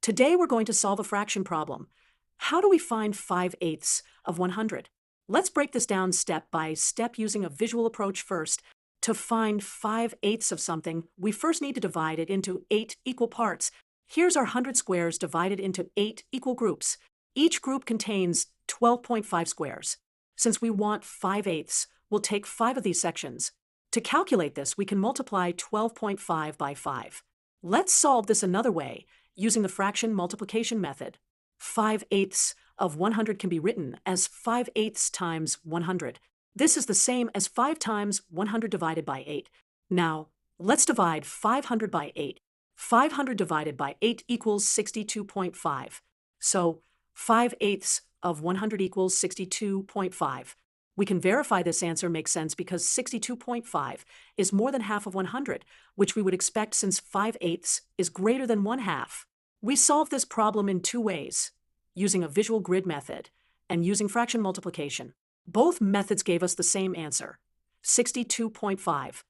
Today we're going to solve a fraction problem. How do we find 5/8 of 100? Let's break this down step by step using a visual approach first. To find 5/8 of something, we first need to divide it into 8 equal parts. Here's our 100 squares divided into 8 equal groups. Each group contains 12.5 squares. Since we want 5/8, we'll take 5 of these sections. To calculate this, we can multiply 12.5 by 5. Let's solve this another way, using the fraction multiplication method. 5/8 of 100 can be written as 5/8 times 100. This is the same as 5 times 100 divided by 8. Now, let's divide 500 by 8. 500 divided by 8 equals 62.5. So, 5/8 of 100 equals 62.5. We can verify this answer makes sense because 62.5 is more than half of 100, which we would expect since 5/8 is greater than 1/2. We solve this problem in two ways, using a visual grid method and using fraction multiplication. Both methods gave us the same answer, 62.5.